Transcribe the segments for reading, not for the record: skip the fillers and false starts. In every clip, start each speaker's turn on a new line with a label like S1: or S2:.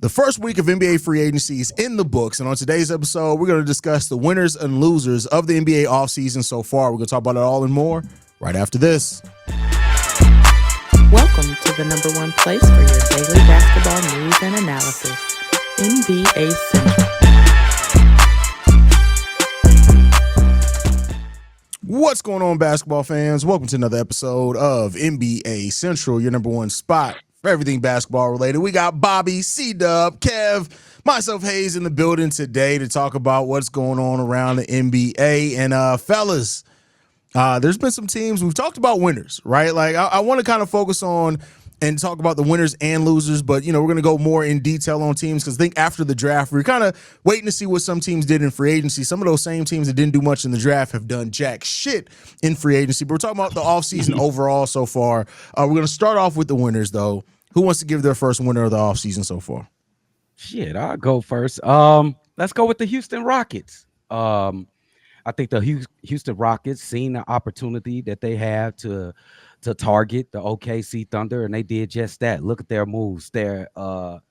S1: The first week of NBA free agency is in the books, and on today's episode, we're going to discuss the winners and losers of the NBA offseason so far. We're going to talk about it all and more right after this.
S2: Welcome to the number one place for your daily basketball news and analysis, NBA Central.
S1: What's going on, basketball fans? Welcome to another episode of NBA Central, your number one spot for everything basketball related. We got Bobby, C-Dub, Kev, myself, Hayes, in the building today to talk about what's going on around the NBA. And fellas, there's been some teams, we've talked about winners, right? Like I want to kind of focus on and talk about the winners and losers, but we're going to go more in detail on teams because I think after the draft, we're kind of waiting to see what some teams did in free agency. Some of those same teams that didn't do much in the draft have done jack shit in free agency, but we're talking about the offseason overall so far. We're going to start off with the winners, though. Who wants to give their first winner of the offseason so far?
S3: Shit, I'll go first. Let's go with the Houston Rockets. I think the Houston Rockets seen the opportunity that they have to target the OKC Thunder, and they did just that. Look at their moves. All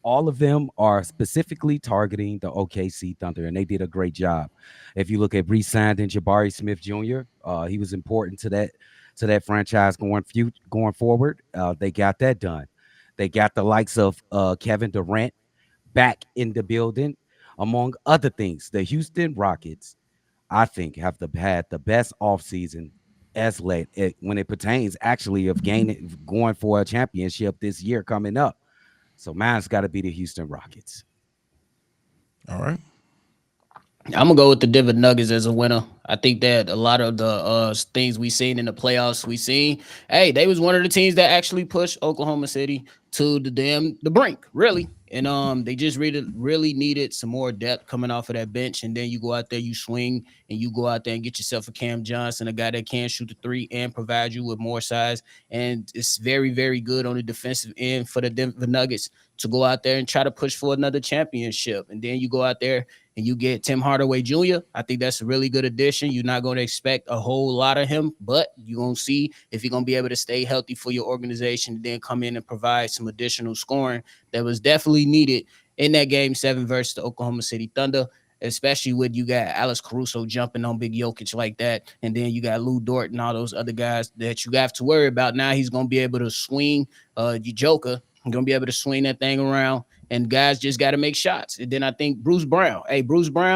S3: of them are specifically targeting the OKC Thunder, and they did a great job. If you look at re-signed and Jabari Smith Jr., he was important to that franchise going forward. They got that done. They got the likes of Kevin Durant back in the building, among other things. The Houston Rockets, I think, have had the best offseason as late when it pertains actually of going for a championship this year coming up. So mine's got to be the Houston Rockets.
S1: All right.
S4: I'm gonna go with the Denver Nuggets as a winner. I think that a lot of the things we seen in the playoffs, they was one of the teams that actually pushed Oklahoma City to the brink, really. And they just really needed some more depth coming off of that bench. And then you go out there, you swing, and you go out there and get yourself a Cam Johnson, a guy that can shoot the three and provide you with more size. And it's very, very good on the defensive end for the Denver Nuggets to go out there and try to push for another championship. And then you go out there and you get Tim Hardaway Jr. I think that's a really good addition. You're not going to expect a whole lot of him, but you're going to see if you're going to be able to stay healthy for your organization and then come in and provide some additional scoring that was definitely needed in that Game 7 versus the Oklahoma City Thunder, especially when you got Alex Caruso jumping on Big Jokic like that, and then you got Lou Dort and all those other guys that you have to worry about. Now he's going to be able to swing your Joker. He's going to be able to swing that thing around, and guys just got to make shots. And then I think Bruce Brown,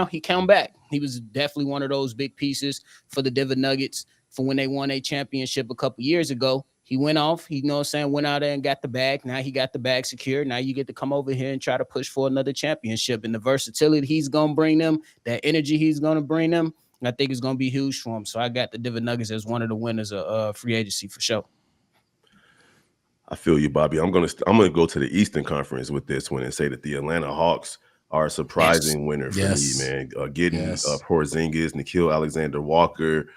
S4: he come back. He was definitely one of those big pieces for the Denver Nuggets for when they won a championship a couple years ago. He went off, went out there and got the bag. Now he got the bag secured. Now you get to come over here and try to push for another championship. And the versatility he's going to bring them, that energy he's going to bring them, I think is going to be huge for him. So I got the Denver Nuggets as one of the winners of free agency for sure.
S5: I feel you, Bobby. I'm gonna go to the Eastern Conference with this one and say that the Atlanta Hawks are a surprising winner for me, man. Getting Porzingis, Nickeil Alexander-Walker.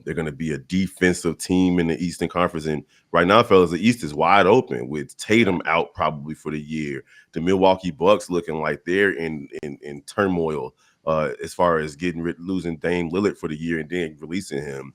S5: They're going to be a defensive team in the Eastern Conference. And right now, fellas, the East is wide open with Tatum out probably for the year. The Milwaukee Bucks looking like they're in turmoil as far as losing Dame Lillard for the year and then releasing him.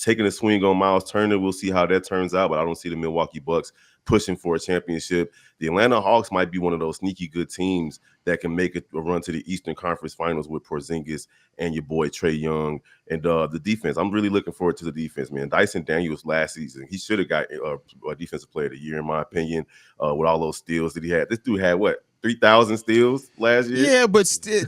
S5: Taking a swing on Miles Turner, we'll see how that turns out, but I don't see the Milwaukee Bucks pushing for a championship. The Atlanta Hawks might be one of those sneaky good teams that can make a run to the Eastern Conference Finals with Porzingis and your boy Trae Young. And the defense, I'm really looking forward to the defense, man. Dyson Daniels last season, he should have got a Defensive Player of the Year, in my opinion, with all those steals that he had. This dude had, 3,000 steals last year?
S1: Yeah, but still,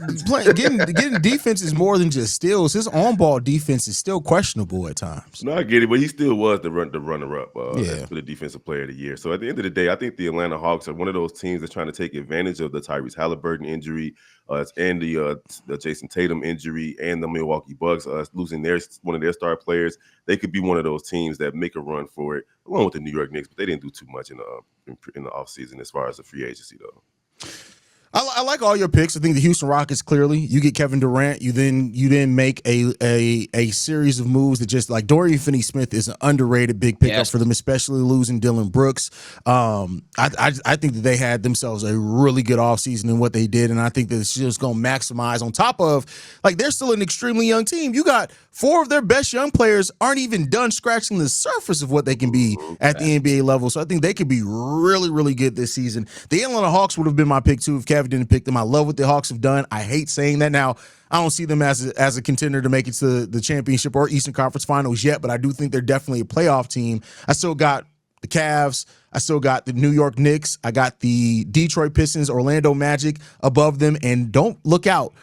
S1: getting defense is more than just steals. His on-ball defense is still questionable at times.
S5: No, I get it, but he still was the runner-up for the Defensive Player of the Year. So at the end of the day, I think the Atlanta Hawks are one of those teams that's trying to take advantage of the Tyrese Halliburton injury and the Jason Tatum injury and the Milwaukee Bucks losing one of their star players. They could be one of those teams that make a run for it, along with the New York Knicks, but they didn't do too much in the offseason as far as the free agency, though.
S1: I like all your picks. I think the Houston Rockets, clearly, you get Kevin Durant. You then make a series of moves that just like Dorian Finney-Smith is an underrated big pickup for them, especially losing Dylan Brooks. I think that they had themselves a really good offseason in what they did, and I think that it's just going to maximize on top of, like, they're still an extremely young team. You got 4 of their best young players aren't even done scratching the surface of what they can be at the NBA level, so I think they could be really, really good this season. The Atlanta Hawks would have been my pick, too, if Kevin didn't pick them. I love what the Hawks have done. I hate saying that now. I don't see them as a contender to make it to the championship or Eastern Conference Finals yet, but I do think they're definitely a playoff team. I still got the Cavs. I still got the New York Knicks. I got the Detroit Pistons, Orlando Magic above them, and don't look out.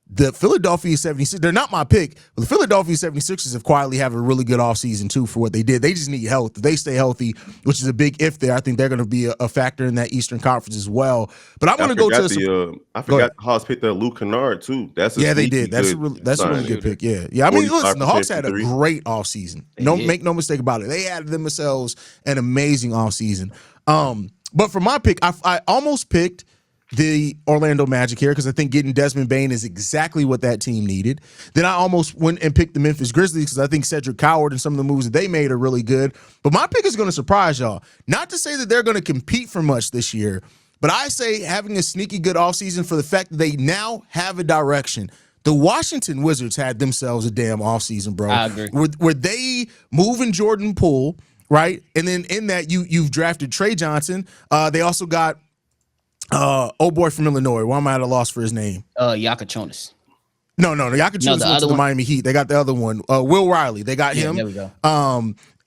S1: The Philadelphia 76ers, they're not my pick, but the Philadelphia 76ers have quietly have a really good offseason, too, for what they did. They just need health. If they stay healthy, which is a big if there, I think they're going to be a factor in that Eastern Conference as well. But I'm going to go to
S5: I forgot the Hawks picked up Luke Kennard, too.
S1: They did. That's a really good pick. Yeah. I mean, listen, the Hawks had a great offseason. Make no mistake about it. They had themselves an amazing offseason. But for my pick, I almost picked the Orlando Magic here because I think getting Desmond Bane is exactly what that team needed. Then I almost went and picked the Memphis Grizzlies because I think Cedric Coward and some of the moves that they made are really good. But my pick is going to surprise y'all. Not to say that they're going to compete for much this year, but I say having a sneaky good offseason for the fact that they now have a direction. The Washington Wizards had themselves a damn offseason, bro.
S4: I agree.
S1: Were they moving Jordan Poole, right? And then in that you've drafted Trey Johnson. They also got old boy from Illinois. Why am I at a loss for his name?
S4: Yakachonis.
S1: No. Yakachonis went to the Miami Heat. They got the other one. Will Riley. They got him.
S4: There we go.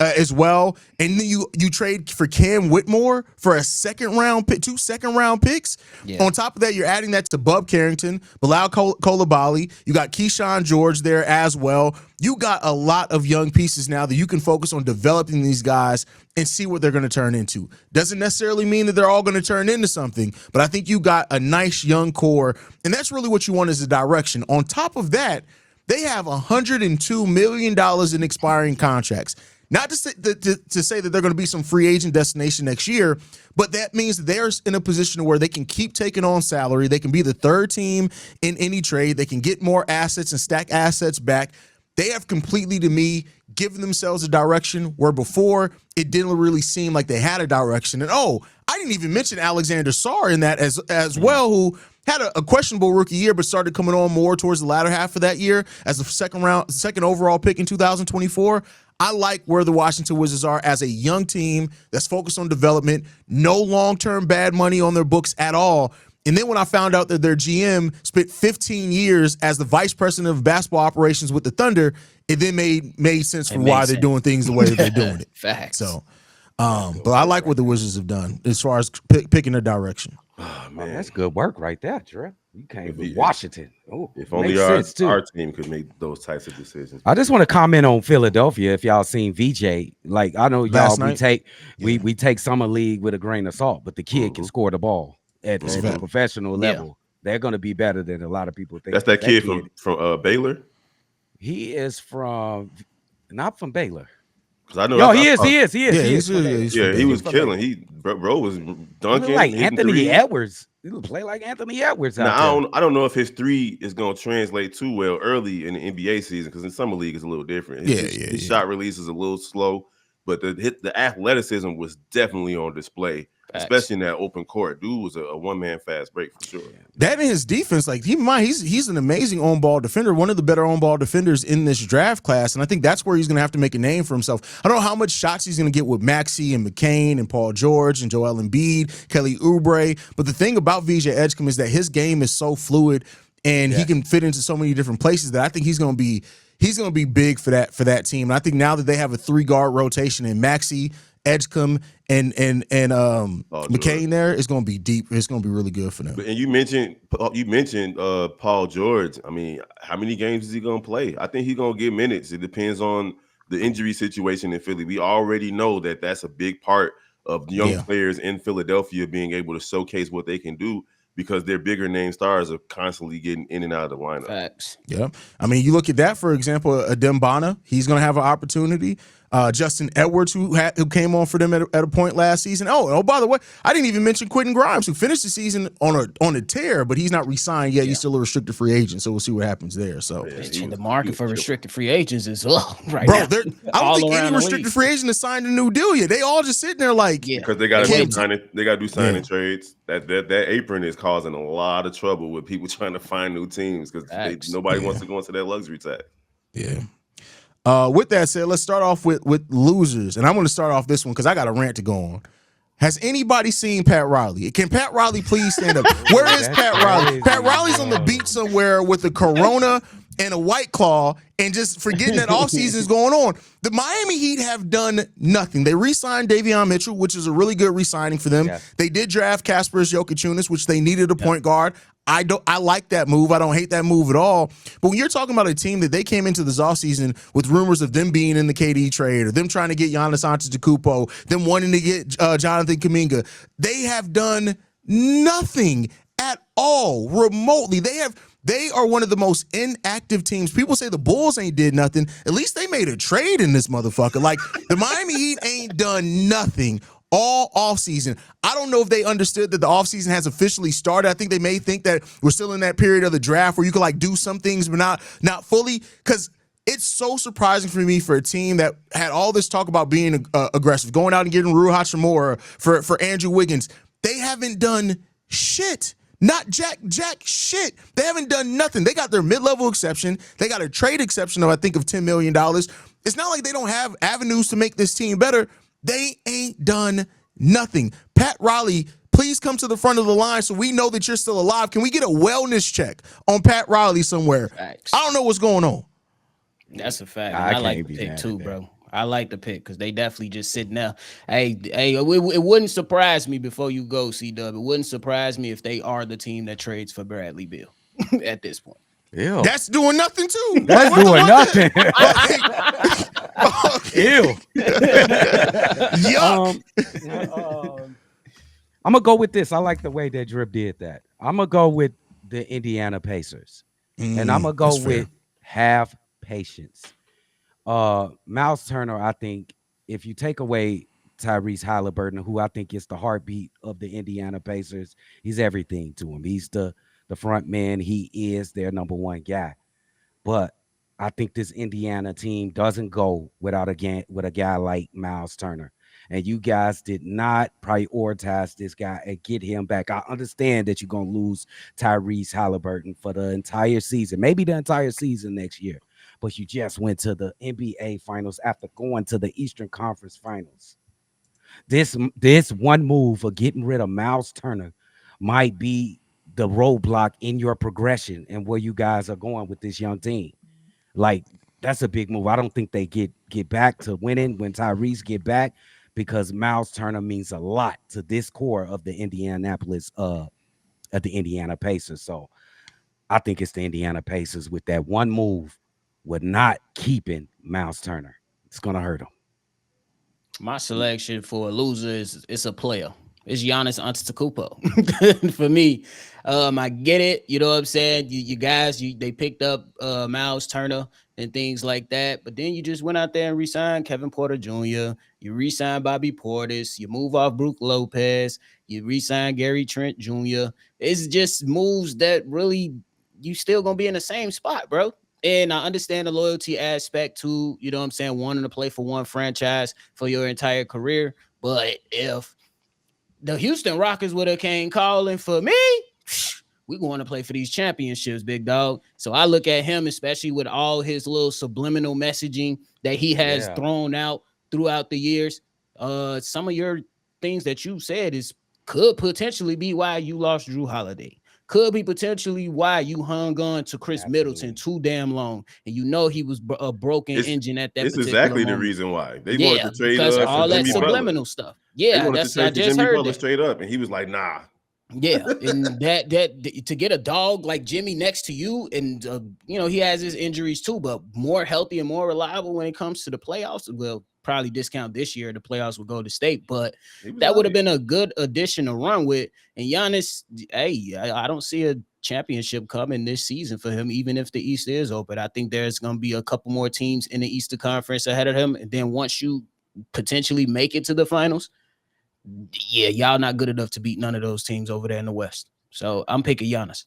S1: As well. And then you trade for Cam Whitmore for a second-round pick, 2 second-round picks. Yeah. On top of that, you're adding that to Bub Carrington, Bilal Coulibaly. You got Keyshawn George there as well. You got a lot of young pieces now that you can focus on developing these guys and see what they're going to turn into. Doesn't necessarily mean that they're all going to turn into something, but I think you got a nice young core, and that's really what you want as a direction. On top of that, they have $102 million in expiring contracts. Not to say that they're going to be some free agent destination next year, but that means they're in a position where they can keep taking on salary. They can be the third team in any trade. They can get more assets and stack assets back. They have completely, to me, given themselves a direction where before it didn't really seem like they had a direction. And I didn't even mention Alexander Sarr in that as well, who had a questionable rookie year, but started coming on more towards the latter half of that year as the second overall pick in 2024. I like where the Washington Wizards are as a young team that's focused on development, no long-term bad money on their books at all. And then when I found out that their GM spent 15 years as the vice president of basketball operations with the Thunder, it then made sense for why they're doing things the way that they're doing it.
S4: Facts.
S1: So, but I like what the Wizards have done as far as picking a direction.
S3: Oh, man, that's good work right there, Trey. You came from Washington.
S5: If only our team could make those types of decisions.
S3: I just want to comment on Philadelphia. If y'all seen VJ, like I know y'all, we take summer league with a grain of salt, but the kid can score the ball at the professional level. They're going to be better than a lot of people think.
S5: That's that kid from Baylor.
S3: He is not from Baylor.
S5: I know
S3: he is.
S5: He was killing. Bro was dunking.
S3: Like Anthony Edwards. He would play like Anthony Edwards.
S5: Now, I don't know if his 3 is going to translate too well early in the NBA season because in summer league is a little different. His shot release is a little slow, but the athleticism was definitely on display. Especially in that open court. Dude was a one-man fast break for sure.
S1: That in his defense, like he's an amazing on-ball defender, one of the better on-ball defenders in this draft class, and I think that's where he's going to have to make a name for himself. I don't know how much shots he's going to get with Maxey and McCain and Paul George and Joel Embiid, Kelly Oubre, but the thing about VJ Edgecombe is that his game is so fluid and he can fit into so many different places that I think he's going to be big for that team. And I think now that they have a 3-guard rotation in Maxey, Edgecombe, and McCain there, it's going to be deep. It's going to be really good for them.
S5: And you mentioned Paul George. I mean, how many games is he going to play? I think he's going to get minutes. It depends on the injury situation in Philly. We already know that that's a big part of young players in Philadelphia being able to showcase what they can do because their bigger name stars are constantly getting in and out of the lineup.
S4: Facts.
S1: Yeah. I mean, you look at that, for example, Adem Bana, he's going to have an opportunity. Justin Edwards, who came on for them at a point last season. Oh, by the way, I didn't even mention Quentin Grimes, who finished the season on a tear, but he's not re-signed yet. He's still a restricted free agent, so we'll see what happens there. So
S4: the market for restricted free agents is low right
S1: bro.
S4: now.
S1: I don't think any restricted free agent has signed a new deal yet. They all just sitting there like
S5: because they got to do signing. They got to do signing trades. That apron is causing a lot of trouble with people trying to find new teams because nobody wants to go into that luxury tag.
S1: Yeah. With that said, let's start off with losers. And I'm going to start off this one because I got a rant to go on. Has anybody seen Pat Riley? Can Pat Riley please stand up? Where is Pat Riley? Pat Riley's on the beach somewhere with a Corona and a White Claw and just forgetting that offseason is going on. The Miami Heat have done nothing. They re-signed Davion Mitchell, which is a really good re-signing for them. Yeah. They did draft Kasparas Jokic, which they needed a point guard. I like that move. I don't hate that move at all. But when you're talking about a team that they came into this offseason with rumors of them being in the KD trade or them trying to get Giannis Antetokounmpo, them wanting to get Jonathan Kuminga, they have done nothing at all remotely. They are one of the most inactive teams. People say the Bulls ain't did nothing. At least they made a trade in this motherfucker. Like, the Miami Heat ain't done nothing all offseason. I don't know if they understood that the offseason has officially started. I think they may think that we're still in that period of the draft where you can like do some things but not fully, because it's so surprising for me for a team that had all this talk about being aggressive, going out and getting Rui Hachimura for Andrew Wiggins. They haven't done shit. Not jack shit. They haven't done nothing. They got their mid-level exception. They got a trade exception of, I think, of $10 million. It's not like they don't have avenues to make this team better. They ain't done nothing. Pat Riley, please come to the front of the line so we know that you're still alive. Can we get a wellness check on Pat Riley somewhere?
S4: Facts.
S1: I don't know what's going on.
S4: That's a fact. I like the pick too, bro. I like the pick because they definitely just sitting there. Hey, it wouldn't surprise me before you go, C-Dub. It wouldn't surprise me if they are the team that trades for Bradley Beal at this point.
S3: Ew.
S1: That's doing nothing too.
S3: That's doing nothing. Ew.
S1: Yuck.
S3: I'm gonna go with this. I like the way that Drip did that. I'm gonna go with the Indiana Pacers, and I'm gonna go with have patience. Miles Turner, I think if you take away Tyrese Halliburton, who I think is the heartbeat of the Indiana Pacers, he's everything to him. He's the front man. He is their number one guy. But I think this Indiana team doesn't go with a guy like Miles Turner. And you guys did not prioritize this guy and get him back. I understand that you're going to lose Tyrese Halliburton for the entire season, maybe the entire season next year. But you just went to the NBA Finals after going to the Eastern Conference Finals. This one move of getting rid of Miles Turner might be the roadblock in your progression and where you guys are going with this young team. Like, that's a big move. I don't think they get back to winning when Tyrese get back, because Miles Turner means a lot to this core of the Indiana Pacers. So I think it's the Indiana Pacers with that one move with not keeping Miles Turner. It's gonna hurt him.
S4: My selection for a loser is it's a player. It's Giannis Antetokounmpo. For me, I get it. You know what I'm saying? You guys, they picked up Miles Turner and things like that. But then you just went out there and re-signed Kevin Porter Jr. You re-signed Bobby Portis. You move off Brook Lopez. You re-signed Gary Trent Jr. It's just moves that really, you still going to be in the same spot, bro. And I understand the loyalty aspect too, you know what I'm saying, wanting to play for one franchise for your entire career. But if the Houston Rockets would have came calling for me, we want to play for these championships, big dog. So I look at him, especially with all his little subliminal messaging that he has thrown out throughout the years. Some of your things that you said could potentially be why you lost Drew Holiday. Could be potentially why you hung on to Chris Middleton too damn long, and you know he was a broken engine at that.
S5: It's
S4: particular
S5: exactly
S4: moment.
S5: the reason why they wanted to trade
S4: because
S5: us
S4: all that
S5: Jimmy
S4: subliminal
S5: Butler.
S4: stuff. Yeah,
S5: they wanted
S4: that's
S5: to trade
S4: I just
S5: Jimmy
S4: heard
S5: Butler
S4: that.
S5: straight up, and he was like, "Nah,
S4: Yeah, and that to get a dog like Jimmy next to you, and he has his injuries too, but more healthy and more reliable when it comes to the playoffs. We'll probably discount this year. The playoffs will go to state, but that would have been a good addition to run with. And Giannis, hey, I don't see a championship coming this season for him, even if the East is open. I think there's going to be a couple more teams in the Eastern Conference ahead of him, and then once you potentially make it to the finals, yeah, y'all not good enough to beat none of those teams over there in the West. So I'm picking Giannis.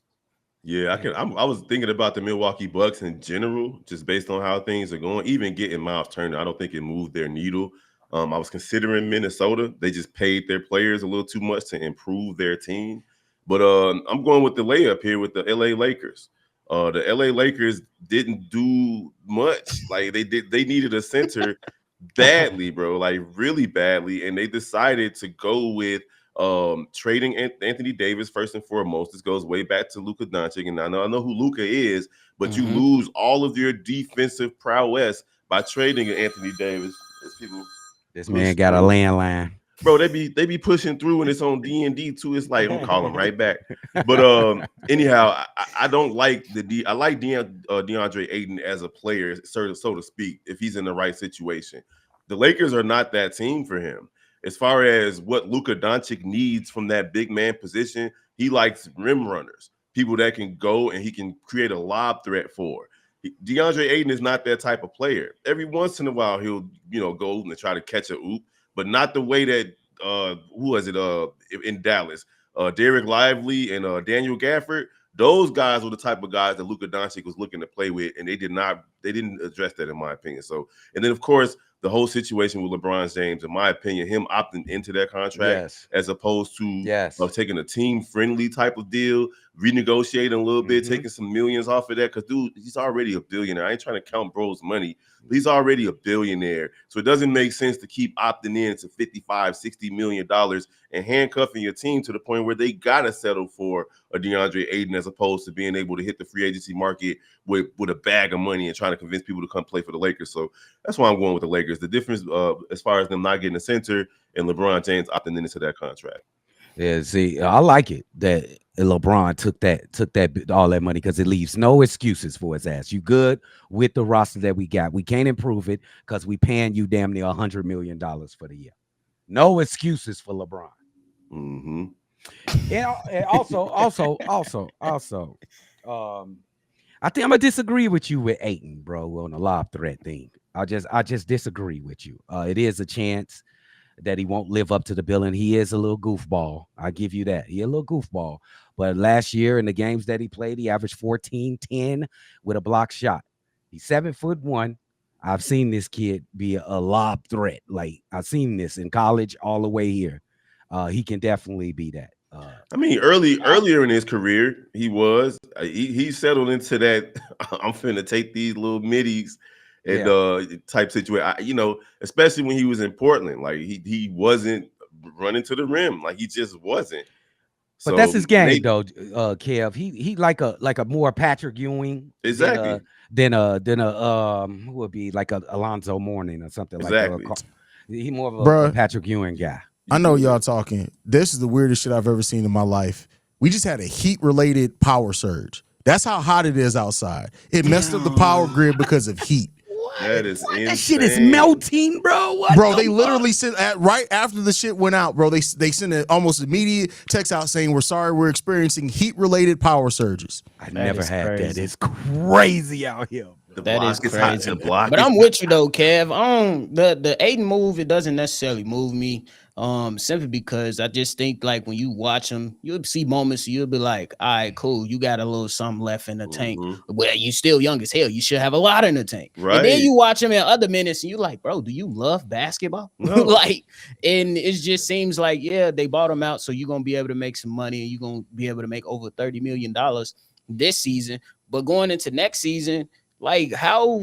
S5: Yeah, I was thinking about the Milwaukee Bucks in general, just based on how things are going. Even getting Miles Turner, I don't think it moved their needle. I was considering Minnesota. They just paid their players a little too much to improve their team. But I'm going with the layup here with the LA Lakers. The LA Lakers didn't do much. Like they needed a center badly, bro, like really badly, and they decided to go with trading Anthony Davis first and foremost. This goes way back to Luka Doncic, and I know who Luka is, but you lose all of your defensive prowess by trading Anthony Davis.
S3: This man got a landline.
S5: Bro, they be pushing through, and it's on D&D too. It's like, I'm gonna call him right back. But anyhow, I don't like I like DeAndre Ayton as a player, so to speak, if he's in the right situation. The Lakers are not that team for him. As far as what Luka Doncic needs from that big man position, he likes rim runners, people that can go and he can create a lob threat for. DeAndre Ayton is not that type of player. Every once in a while, he'll go and try to catch a oop, but not the way that who was it in Dallas? Derek Lively and Daniel Gafford. Those guys were the type of guys that Luka Doncic was looking to play with, and they didn't address that, in my opinion. So, and then of course the whole situation with LeBron James, in my opinion, him opting into that contract as opposed to taking a team-friendly type of deal, renegotiating a little bit, taking some millions off of that. Because, dude, he's already a billionaire. I ain't trying to count bro's money. He's already a billionaire. So it doesn't make sense to keep opting in to $55-60 million and handcuffing your team to the point where they got to settle for a DeAndre Ayton as opposed to being able to hit the free agency market with a bag of money and trying to convince people to come play for the Lakers. So that's why I'm going with the Lakers. The difference as far as them not getting a center and LeBron James opting into that contract.
S3: Yeah, see, I like it that LeBron took that all that money because it leaves no excuses for his ass. You good with the roster that we got? We can't improve it because we paying you damn near $100 million for the year. No excuses for LeBron.
S5: Mm-hmm.
S3: And also, I think I'm gonna disagree with you with Ayton, bro, on the lob threat thing. I just disagree with you. It is a chance that he won't live up to the billing. He is a little goofball. I give you that. He a little goofball. But last year in the games that he played, he averaged 14-10 with a block shot. He's 7'1". I've seen this kid be a lob threat. Like I've seen this in college all the way here. He can definitely be that.
S5: I mean, earlier in his career, he settled into that. I'm finna take these little middies and type situation. Especially when he was in Portland, like he wasn't running to the rim, like he just wasn't.
S3: But that's his game, though, Kev. He like a more Patrick Ewing,
S5: exactly,
S3: than a who would be like a Alonzo Mourning or something like that. He more of a Patrick Ewing guy.
S1: I know y'all talking. This is the weirdest shit I've ever seen in my life. We just had a heat-related power surge. That's how hot it is outside. It messed up the power grid because of heat.
S5: That is insane.
S3: That shit is melting, bro.
S1: They literally sent right after the shit went out, bro. They sent an almost immediate text out saying, "We're sorry, we're experiencing heat-related power surges."
S3: I never had that. It's crazy out here.
S4: That is crazy. But I'm with you though, Kev. The Ayton move, it doesn't necessarily move me. Simply because I just think like when you watch him, you'll see moments you'll be like, all right, cool, you got a little something left in the tank. Well, you still young as hell. You should have a lot in the tank. Right. And then you watch him in other minutes and you're like, bro, do you love basketball? No. And it just seems like, they bought him out, so you're gonna be able to make some money and you're gonna be able to make over $30 million this season. But going into next season, like, how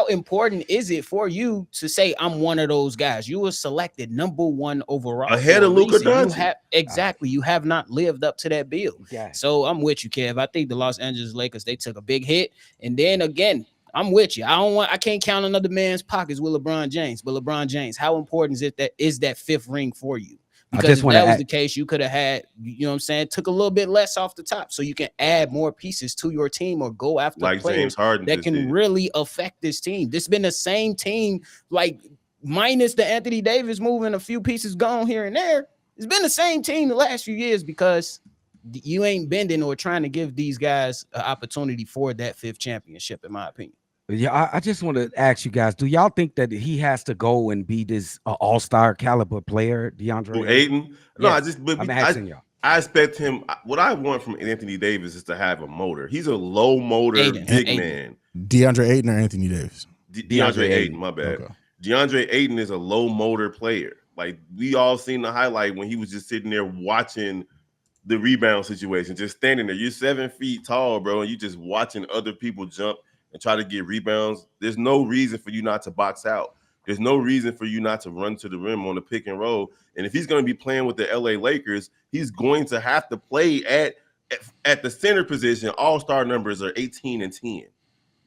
S4: important is it for you to say I'm one of those guys? You were selected number 1 overall
S5: ahead of Luka Doncic.
S4: You have not lived up to that bill. Yeah. So I'm with you, Kev. I think the Los Angeles Lakers, they took a big hit. And then again, I'm with you. I can't count another man's pockets with LeBron James. But LeBron James, how important is that fifth ring for you? Because if that was the case, you could have had, you know what I'm saying, took a little bit less off the top so you can add more pieces to your team or go after players that can really affect this team. This has been the same team, like minus the Anthony Davis moving a few pieces gone here and there. It's been the same team the last few years because you ain't bending or trying to give these guys an opportunity for that 5th championship, in my opinion.
S3: Yeah, I just want to ask you guys, do y'all think that he has to go and be this all-star caliber player, DeAndre
S5: Ayton? No,
S3: yes. I'm asking y'all.
S5: I expect him. What I want from Anthony Davis is to have a motor. He's a low motor big man.
S1: DeAndre Ayton or Anthony Davis?
S5: DeAndre Ayton, my bad. Okay. DeAndre Ayton is a low motor player. Like we all seen the highlight when he was just sitting there watching the rebound situation, just standing there. You're 7 feet tall, bro, and you just watching other people jump and try to get rebounds. There's no reason for you not to box out. There's no reason for you not to run to the rim on the pick and roll. And if he's going to be playing with the LA Lakers, he's going to have to play at the center position. All-star numbers are 18 and 10.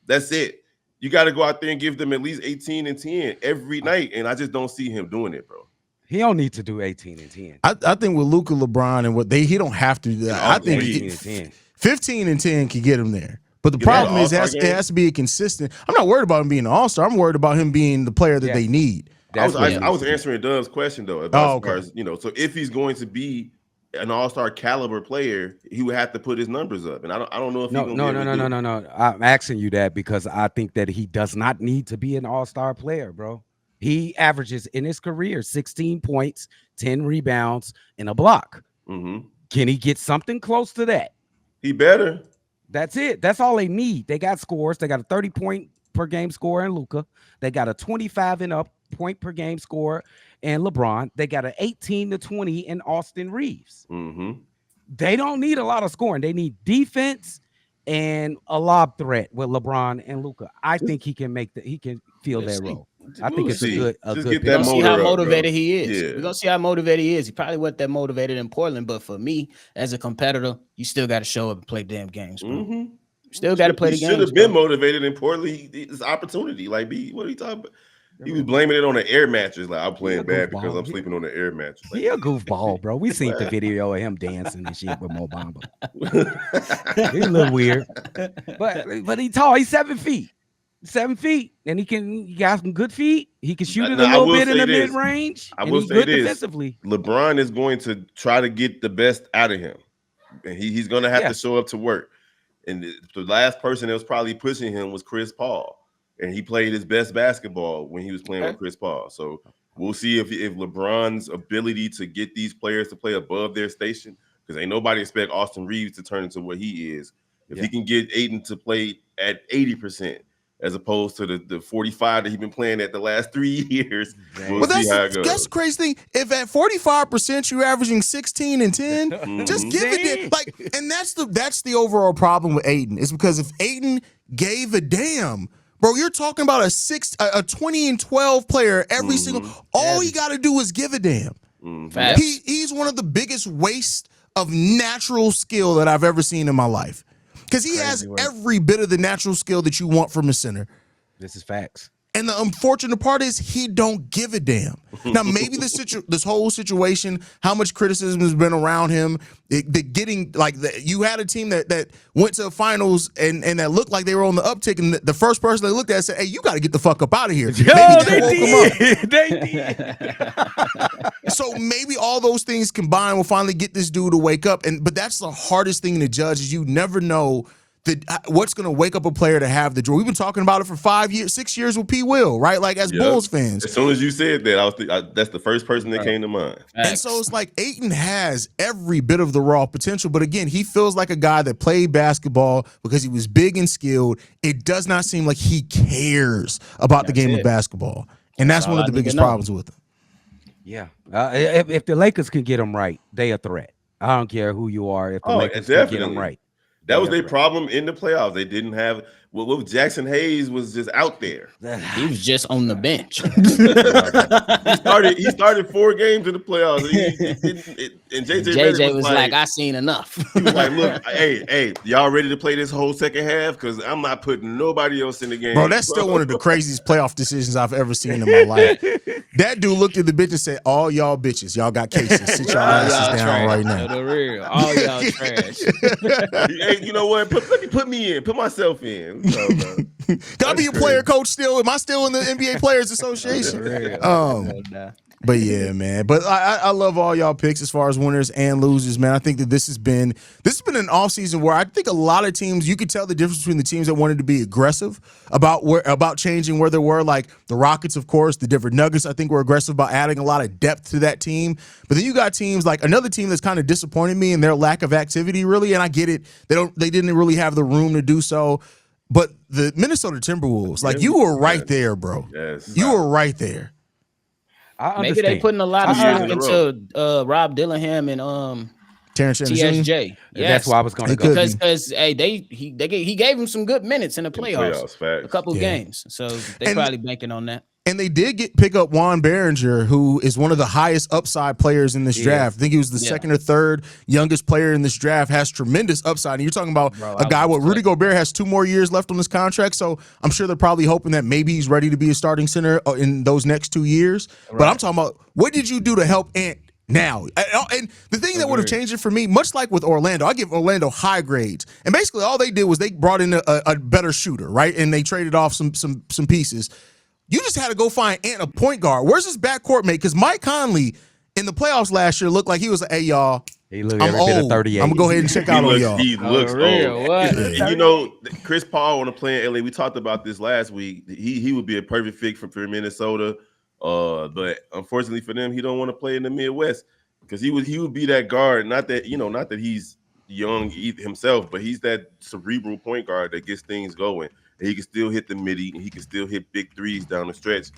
S5: That's it. You got to go out there and give them at least 18 and 10 every night. And I just don't see him doing it, bro.
S3: He don't need to do 18 and 10.
S1: I think with Luka, LeBron, and he don't have to do that. I think 15 and 10 can get him there. But the problem is it has to be a consistent. I'm not worried about him being an all-star. I'm worried about him being the player that they need.
S5: I was answering Doug's question, though. About as far as, so if he's going to be an all-star caliber player, he would have to put his numbers up. And I don't know if
S3: No. I'm asking you that because I think that he does not need to be an all-star player, bro. He averages in his career 16 points, 10 rebounds, and a block.
S5: Mm-hmm.
S3: Can he get something close to that?
S5: He better.
S3: That's it. That's all they need. They got scores. They got a 30-point per game score in Luka. They got a 25 and up point per game score in LeBron. They got an 18 to 20 in Austin Reeves.
S5: Mm-hmm.
S3: They don't need a lot of scoring. They need defense and a lob threat with LeBron and Luka. I think he can fill that role. I think it's a good.
S4: We're gonna see how motivated he is. We're gonna see how motivated he is. He probably wasn't that motivated in Portland, but for me, as a competitor, you still got to show up and play damn games, bro.
S5: Mm-hmm.
S4: Still got to play the games.
S5: Should have been motivated in Portland. It's opportunity. Like, what are you talking about? He was blaming it on the air mattress. Like, I'm playing bad because I'm sleeping on the air mattress. Like,
S3: he a goofball, bro. We seen the video of him dancing and shit with Mo Bamba. He's a little weird, but he's tall. He's 7 feet. 7 feet, and he got some good feet. He can shoot it a little bit in the mid range.
S5: I will say this: defensively. LeBron is going to try to get the best out of him, and he's going to have to show up to work. And the last person that was probably pushing him was Chris Paul, and he played his best basketball when he was playing with Chris Paul. So we'll see if LeBron's ability to get these players to play above their station, because ain't nobody expect Austin Reeves to turn into what he is. If he can get Ayton to play at 80%. As opposed to the 45 that he's been playing at the last 3 years. We'll see how it goes.
S1: That's the crazy thing. If at 45% you're averaging 16 and 10, just give it like, and that's the overall problem with Ayton. Is because if Ayton gave a damn, bro, you're talking about a 20 and 12 player every single. All he got to do is give a damn. He's one of the biggest waste of natural skill that I've ever seen in my life. Because he has every bit of the natural skill that you want from a center.
S3: This is facts.
S1: And the unfortunate part is he don't give a damn. Now, maybe this whole situation, how much criticism has been around him, you had a team that went to finals and that looked like they were on the uptick, and the first person they looked at said, "Hey, you got to get the fuck up out of here." They did. So maybe all those things combined will finally get this dude to wake up. But that's the hardest thing to judge is you never know what's going to wake up a player to have the draw. We've been talking about it for 6 years with P. Will, right? Like as Bulls fans.
S5: As soon as you said that, that's the first person that came to mind.
S1: And so it's like Ayton has every bit of the raw potential, but again, he feels like a guy that played basketball because he was big and skilled. It does not seem like he cares about the game of baskall, and that's one of the biggest problems with him.
S3: Yeah, if the Lakers can get him right, they a threat. I don't care who you are. If the Lakers can get him right.
S5: That was their problem in the playoffs. They didn't have Well, Jackson Hayes was just out there.
S4: He was just on the bench.
S5: He started 4 games in the playoffs. And
S4: JJ was like, I seen enough.
S5: He was like, look, hey, y'all ready to play this whole second half? Because I'm not putting nobody else in the game.
S1: Bro, that's still one of the craziest playoff decisions I've ever seen in my life. That dude looked at the bitch and said, all y'all bitches, y'all got cases. Sit y'all asses down right now.
S4: The real. All y'all trash.
S5: Hey, you know what? Put me in. Put myself in.
S1: Can I be a player coach still? Am I still in the NBA Players Association? But yeah, man. But I love all y'all picks as far as winners and losers, man. I think that this has been an offseason where I think a lot of teams, you could tell the difference between the teams that wanted to be aggressive about changing where they were, like the Rockets, of course, the Denver Nuggets, I think were aggressive about adding a lot of depth to that team. But then you got teams like another team that's kind of disappointed me in their lack of activity, really, and I get it. They didn't really have the room to do so. But the Minnesota Timberwolves, like you were right there, bro.
S5: Yes.
S1: You were right there.
S4: Maybe they putting a lot of stock into Rob Dillingham and
S1: Terrence
S4: TSJ.
S3: Yes. That's why I was going to go.
S4: Because he gave him some good minutes in the playoffs a couple of games. So they probably banking on that.
S1: And they did pick up Juan Behringer, who is one of the highest upside players in this draft. I think he was the second or third youngest player in this draft, has tremendous upside. And you're talking about a guy, Rudy Gobert has 2 more years left on his contract, so I'm sure they're probably hoping that maybe he's ready to be a starting center in those next 2 years. Right. But I'm talking about, what did you do to help Ant now? And the thing that would have changed it for me, much like with Orlando, I give Orlando high grades. And basically all they did was they brought in a better shooter, right? And they traded off some pieces. You just had to go find Ant a point guard. Where's his backcourt mate? Because Mike Conley in the playoffs last year looked like he was like, hey, y'all, I'm old. 38. I'm going to go ahead and check out on y'all.
S5: He looks old. What? You know, Chris Paul on the play in LA, we talked about this last week. He would be a perfect fit for Minnesota. But unfortunately for them, he don't want to play in the Midwest because he would be that guard. Not that he's young himself, but he's that cerebral point guard that gets things going. He can still hit the midi, and he can still hit big threes down the stretch.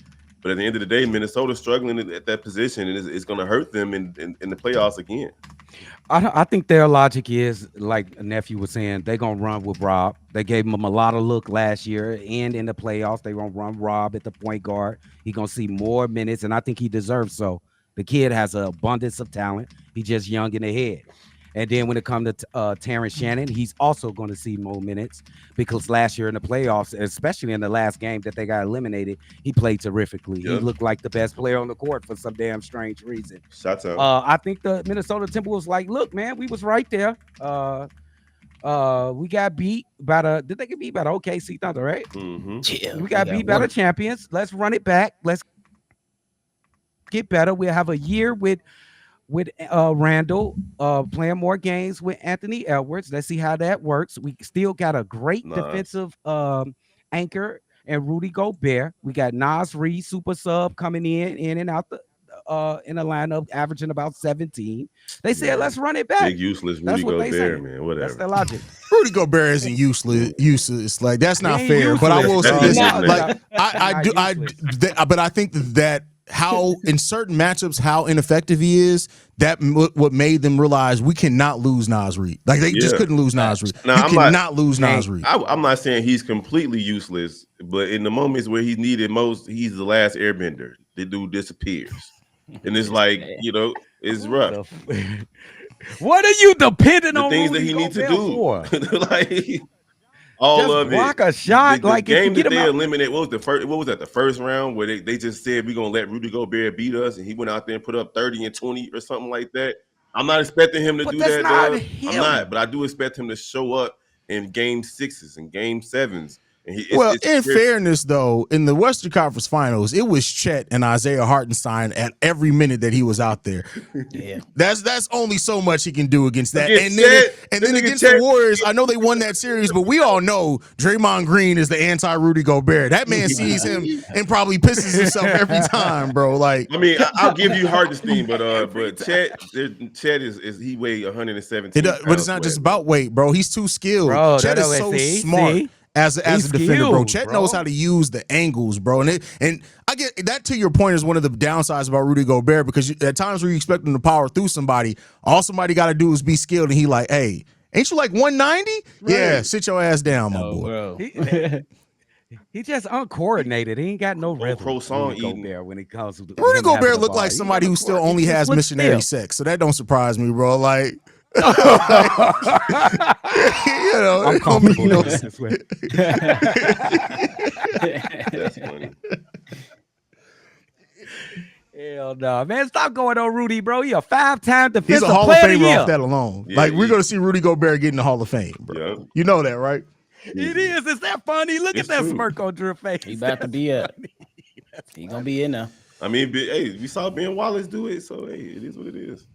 S5: But at the end of the day, Minnesota's struggling at that position, and it's going to hurt them in the playoffs again.
S3: I think their logic is, like Nephew was saying, they're going to run with Rob. They gave him a lot of look last year, and in the playoffs, they're going to run Rob at the point guard. He's going to see more minutes, and I think he deserves so. The kid has an abundance of talent. He's just young in the head. And then when it comes to Terrence Shannon, he's also going to see more minutes because last year in the playoffs, especially in the last game that they got eliminated, he played terrifically. Yep. He looked like the best player on the court for some damn strange reason.
S5: Shots out.
S3: I think the Minnesota Timberwolves like, look, man, we was right there. We got beat by did they get beat by the OKC Thunder, right?
S5: Mm-hmm.
S3: Yeah, we got beat by the champions. Let's run it back. Let's get better. We'll have a year with Randall playing more games with Anthony Edwards. Let's see how that works. We still got a great defensive anchor and Rudy Gobert. We got Nas Reed, super sub, coming in and out in the lineup, averaging about 17. They said, let's run it back.
S5: Big useless Rudy Gobert, man. Whatever.
S3: That's their logic.
S1: Rudy Gobert isn't useless. Like, that's not fair. Useless. But I will say this. Like, but I think that how in certain matchups how ineffective he is, that what made them realize we cannot lose Nas Reed. Like they just couldn't lose Nas Reed. Now, you cannot lose Nas Reed.
S5: I'm not saying he's completely useless, but in the moments where he's needed most, he's the last airbender. The dude disappears, and it's like it's rough.
S3: What are you depending on?
S5: The things that he needs to do, like. All
S3: just
S5: of
S3: block
S5: it.
S3: A shot.
S5: The
S3: like
S5: game that they eliminated. What was that? The first round where they just said we're gonna let Rudy Gobert beat us, and he went out there and put up 30 and 20 or something like that. I'm not expecting him to do that. I'm not, but I do expect him to show up in game 6s and game 7s.
S1: In fairness, though, in the Western Conference Finals, it was Chet and Isaiah Hartenstein at every minute that he was out there.
S4: Yeah,
S1: that's only so much he can do against that. And then against the Warriors, I know they won that series, but we all know Draymond Green is the anti-Rudy Gobert. That man sees him and probably pisses himself every time, bro. Like,
S5: I mean, I'll give you Hartenstein, but Chet is he weighed 117.
S1: But it's not just about weight, bro. He's too skilled.
S3: Bro,
S1: Chet is so smart. As a defender, bro. Chet knows how to use the angles, bro. And I get that, to your point, is one of the downsides about Rudy Gobert, because at times where you expect him to power through somebody, all somebody got to do is be skilled, and he like, hey, Ain't you like 190?
S3: Right.
S1: Yeah, sit your ass down, my boy.
S4: Bro.
S3: He just uncoordinated. He ain't got no rhythm.
S5: croissant
S3: Rudy
S5: eating.
S3: Gobert when it comes to
S1: Rudy
S3: him
S1: Gobert
S3: having the
S1: look
S3: ball.
S1: like
S3: He
S1: somebody who still
S3: uncoordinated.
S1: only
S3: He
S1: has
S3: just looks
S1: missionary
S3: stiff.
S1: sex, so that don't surprise me, bro. Like, you know,
S3: I'm
S1: it don't make
S3: comfortable
S1: no
S3: with
S1: sense.
S5: That's funny.
S3: Hell no, man! Stop going on Rudy, bro. He a 5-time
S1: He's
S3: defensive
S1: a Hall of
S3: player of the
S1: Famer
S3: year.
S1: off that alone.
S5: Yeah,
S1: Like, we're
S5: he-
S1: going to see Rudy Gobert get in the Hall of Fame, bro.
S5: Yeah.
S1: You know that, right?
S3: It is. Is that funny? Look
S5: It's
S3: at that
S5: true.
S3: smirk on Drew face.
S4: He about to be up. He gonna be in there.
S5: I mean, hey, we saw Ben Wallace do it, so hey, it is what it is.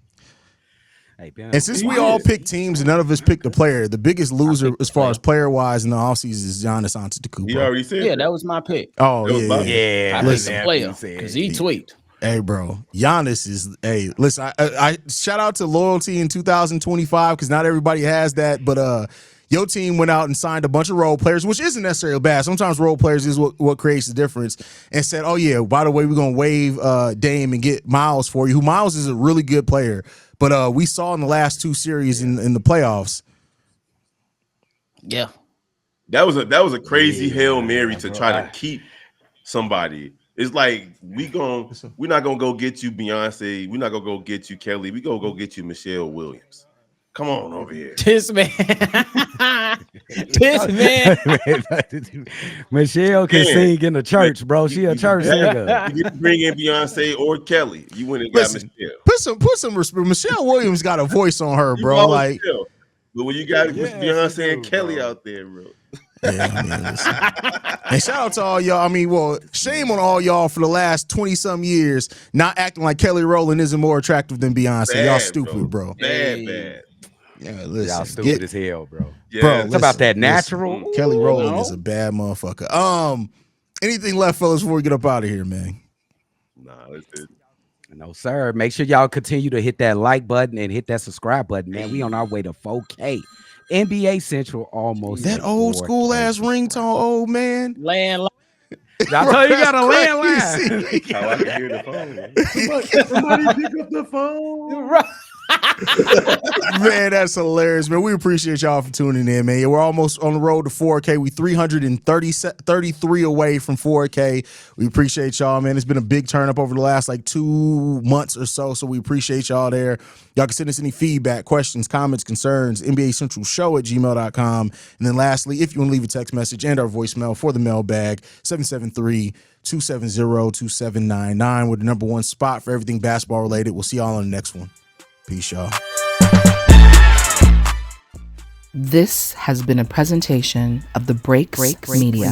S3: Hey, Ben,
S1: And since we
S5: He
S1: all
S5: is.
S1: pick teams and none of us picked the player, the biggest loser as far as player-wise in the offseason is Giannis Antetokounmpo.
S5: He already said
S4: Yeah, that was my pick.
S1: Oh,
S5: That was
S1: yeah,
S5: Bobby.
S1: yeah.
S3: yeah,
S4: I
S1: Listen,
S4: picked the player because he tweaked.
S1: Hey, bro, Giannis is. Hey, listen, I shout out to loyalty in 2025 because not everybody has that. But your team went out and signed a bunch of role players, which isn't necessarily bad. Sometimes role players is what creates the difference. And said, oh yeah, by the way, we're gonna waive Dame and get Miles for you. Who Miles is a really good player, but we saw in the last two series in the playoffs.
S4: Yeah.
S5: that was a crazy Hail Mary to try to keep somebody. It's like we're not gonna go get you Beyonce. We're not gonna go get you Kelly. We go get you Michelle Williams. Come on over here.
S4: This man. This man.
S3: Michelle can
S5: Man.
S3: sing in the church, bro. She a church singer.
S5: You didn't bring in Beyonce or Kelly. You went and got
S1: Listen,
S5: Michelle.
S1: Put some respect. Michelle Williams got a voice on her,
S5: You
S1: bro.
S5: brought
S1: Like,
S5: Michelle. But when you got Beyonce
S3: she
S5: and
S3: do,
S5: Kelly
S3: bro.
S5: out there, bro.
S1: yeah, I mean, listen. And shout out to all y'all. I mean, well, shame on all y'all for the last 20-some years not acting like Kelly Rowland isn't more attractive than Beyonce. Y'all
S5: Bad,
S1: stupid, bro.
S5: Bad.
S1: Yeah, listen.
S3: Y'all stupid as hell, bro.
S5: Yeah.
S1: Bro,
S3: It's about that
S1: listen.
S3: natural.
S1: Kelly
S3: Ooh,
S1: Rowland
S3: no.
S1: is a bad motherfucker. Anything left, fellas, before we get up out of here, man?
S5: Nah, that's it.
S3: No, sir. Make sure y'all continue to hit that like button and hit that subscribe button, man. We on our way to 4K. NBA Central almost.
S1: That
S3: at
S1: old
S3: 4K
S1: school ass ringtone, old man.
S4: Land.
S3: I told you, you got a
S1: That's
S3: landline.
S5: How I can hear the phone. Somebody pick up the phone.
S1: Man, that's hilarious, man. We appreciate y'all for tuning in, man. We're almost on the road to 4K. We 333 away from 4K. We appreciate y'all, man. It's been a big turn up over the last like 2 months or so, so we appreciate y'all there. Y'all can send us any feedback, questions, comments, concerns, NBA Central Show at gmail.com. And then lastly, if you want to leave a text message and our voicemail for the mailbag, 773-270-2799. We're the number one spot for everything basketball related. We'll see y'all on the next one. Peace, y'all.
S2: This has been a presentation of the Breaks Media.